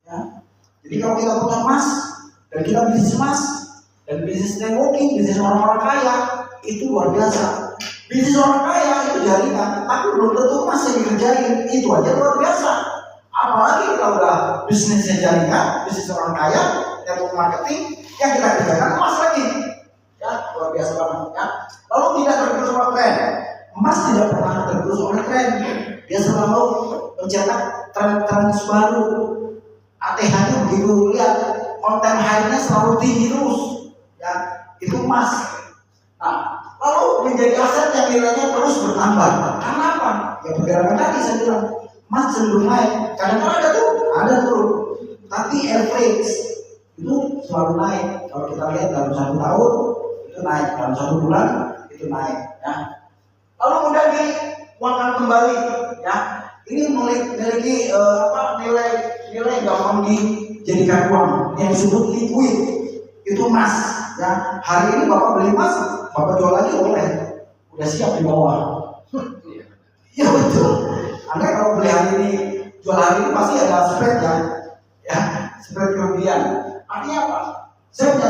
Ya. Jadi kalau kita punya emas dan kita bisnis emas dan bisnis networking, bisnis orang-orang kaya itu luar biasa. Bisnis orang kaya itu jaringan, tapi belum tentu emas yang dikerjain, itu aja luar biasa. Apalagi kalau udah bisnisnya jaringan, bisnis orang kaya, network marketing, yang kita kerjakan emas lagi. Ya, luar biasa banget. Ya. Lalu tidak tergerus oleh tren. Emas tidak pernah tergerus oleh tren. Dia selalu mencetak tren-tren baru. ATH-nya begitu lihat konten high-nya selalu tinggi terus. Ya, itu emas. Nah, lalu menjadi aset yang nilainya terus bertambah. Karena apa? Ya pergerakan tadi saya bilang, emas cenderung naik. Kadang-kadang ada turun. Tapi average itu selalu naik. Kalau kita lihat dalam 1 tahun itu naik, dalam 1 bulan itu naik. Ya. Lalu kemudian diuangkan kembali. Ya, ini memiliki nilai gampang dijadikan uang yang disebut liquid. Itu emas. Ya, hari ini Bapak beli emas, Bapak jual lagi boleh, udah siap di bawah. Iya betul. Anda kalau beli hari ini, jual hari ini pasti ada spread ya, spread kerugian. Artinya apa? Saya punya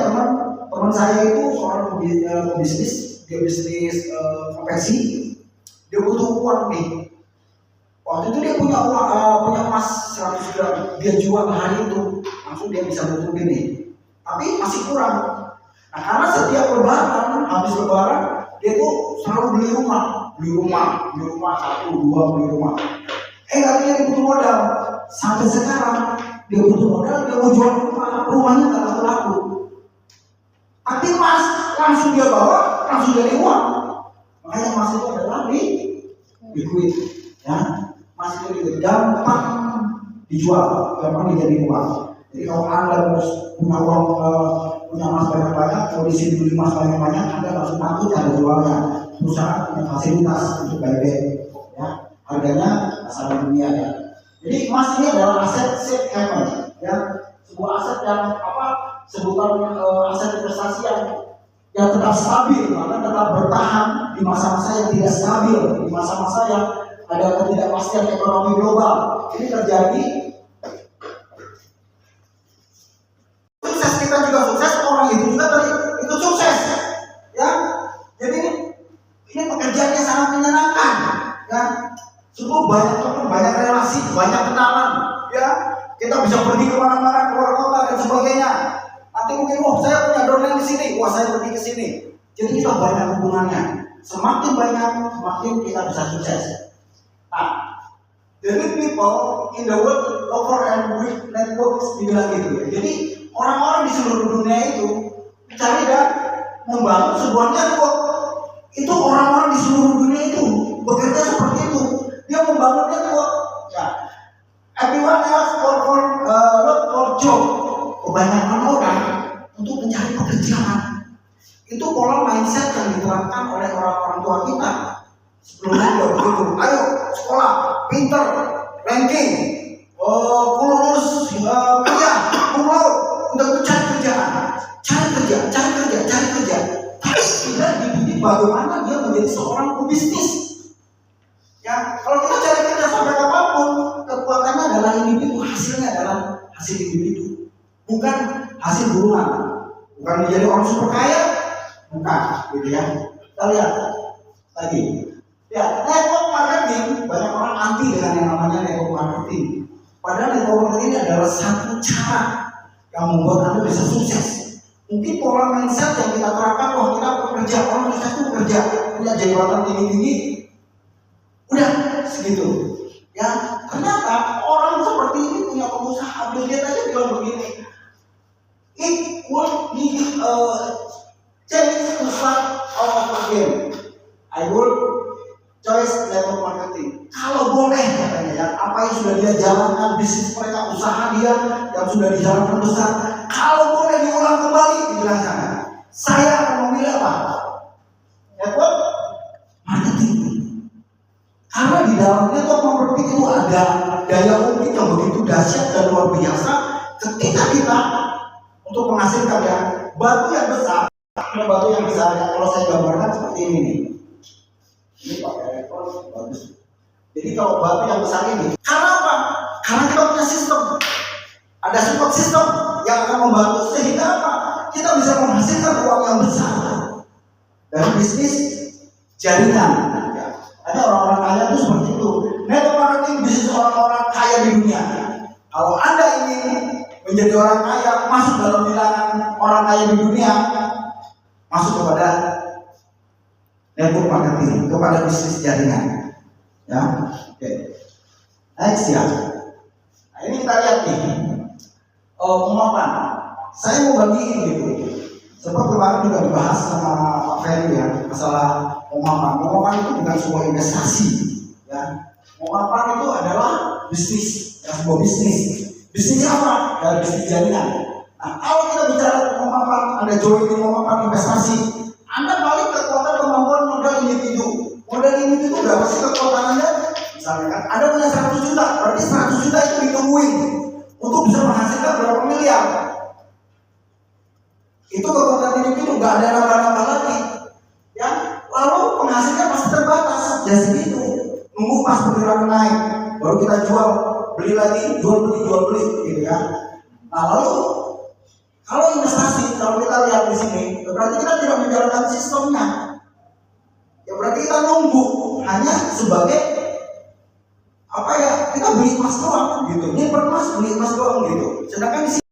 teman saya itu seorang pebisnis, dia bisnis konveksi, dia butuh uang nih. Waktu itu dia punya emas 100 gram, dia jual hari itu, langsung dia bisa nutupin nih. Tapi masih kurang. Nah, karena setiap lebaran, habis lebaran, dia tuh selalu beli rumah 1, 2 beli rumah. Katanya dia butuh modal. Sampai sekarang dia butuh modal, dia mau jual rumahnya nggak laku-laku. Tapi emas langsung dia bawa, langsung jadi uang. Makanya emas itu adalah liquid, ya. Emas itu liquid, gampang dijual, gampang dijadiin uang. Jadi kalau Anda punya uang, punya emas banyak-banyak, kalau di sini beli emas banyak-banyak, Anda langsung takut cara jualnya. Perusahaan punya fasilitas untuk buyback, ya. Harganya asal dunia, ya. Jadi emas ini adalah aset safe haven, ya. Sebuah aset yang sebutan aset investasi yang tetap stabil, bahkan tetap bertahan di masa-masa yang tidak stabil, di masa-masa yang ada ketidakpastian ekonomi global. Ini terjadi. Kita juga sukses, orang itu juga itu sukses, ya. Jadi ini pekerjaannya sangat menyenangkan, ya. Sungguh banyak teman, banyak relasi, banyak kenalan, ya. Kita bisa pergi kemana-mana, keluar kota dan sebagainya. Nanti mungkin, saya punya downline di sini, saya pergi ke sini. Jadi kita banyak hubungannya. Semakin banyak, semakin kita bisa sukses. Nah, the rich people in the world offer and with networks dibilang gitu, ya. Jadi orang-orang di seluruh dunia itu mencari dan membangun sebuah network. Itu orang-orang di seluruh dunia itu bekerja seperti itu. Dia membangun network. Ya. Everyone else not for job. Kebanyakan orang untuk mencari pekerjaan. Itu pola mindset yang diterapkan oleh orang-orang tua kita. Sebelumnya udah begitu. Ayo sekolah, pinter, ranking, lulus kuliah, udah cari kerjaan, cari kerja. Tapi tidak dididik bagaimana dia menjadi seorang pebisnis. Ya, kalau kita cari kerja sampai apapun, kekuatannya adalah individu, hasilnya adalah hasil individu, bukan hasil buruan, bukan menjadi orang super kaya, bukan, gitu ya. Kita lihat lagi. Ya, network marketing, banyak orang anti dengan yang namanya network marketing. Padahal network marketing ini adalah satu cara yang membuat Anda bisa sukses. Mungkin pola mindset yang kita terapkan, kita bekerja, orang sukses itu bekerja, punya jabatan tinggi-tinggi, udah segitu. Ya, ternyata orang seperti ini punya pengusaha. Bill Gates aja bilang begini, it would be change to start out of the game. I would choice network marketing. Kalau boleh katanya, ya, apa yang sudah dia jalankan, bisnis mereka, usaha dia yang sudah dijalankan besar, kalau boleh diulang kembali, dibilang saya akan memilih apa? Network marketing. Karena di dalam network marketing itu ada daya ungkit yang begitu dahsyat dan luar biasa. Ketika kita untuk menghasilkan batu yang besar, ya, kalau saya gambarkan seperti ini nih. Ini pakai rekor bagus. Jadi kalau batu yang besar ini, karena apa? Karena kita punya sistem. Ada support system yang akan membantu sehingga apa? Kita bisa menghasilkan uang yang besar dari bisnis jaringan. Ya. Ada orang-orang kaya itu seperti itu. Network marketing bisnis orang-orang kaya di dunia. Kalau Anda ingin menjadi orang kaya, masuk dalam bilangan orang kaya di dunia, masuk kepada network marketing, kepada bisnis jaringan. Ya, oke. Next ya. Nah, ini kita lihat nih. Pemaparan. Saya mau bagiin gitu. Sebab kemarin juga dibahas sama Pak Ferry ya, masalah pemaparan. Pemaparan itu bukan sebuah investasi, ya. Pemaparan itu adalah bisnis, ya, sebuah bisnis. Bisnis apa? Ya, bisnis jaringan. Nah, kalau kita bicara pemaparan, Anda join di pemaparan investasi, Anda balik kekuatan kemampuan modal individu. Modal individu itu berapa sih kekuatan Anda? Misalnya kan, Anda punya 100 juta, berarti 100 juta itu ditungguin untuk bisa menghasilkan berapa miliar. Itu kekuatan individu, nggak ada nambah-nambah lagi, ya. Lalu penghasilan pasti terbatas, ya segitu. Nunggu pas pergerakan naik, baru kita jual, beli lagi, jual beli, gitu kan. Nah lalu kalau investasi, kalau kita lihat di sini, berarti kita tidak menjalankan sistemnya. Ya berarti kita nunggu hanya sebagai apa ya? Kita beli emas doang, gitu. Ini emas, beli emas doang, gitu. Sedangkan di sini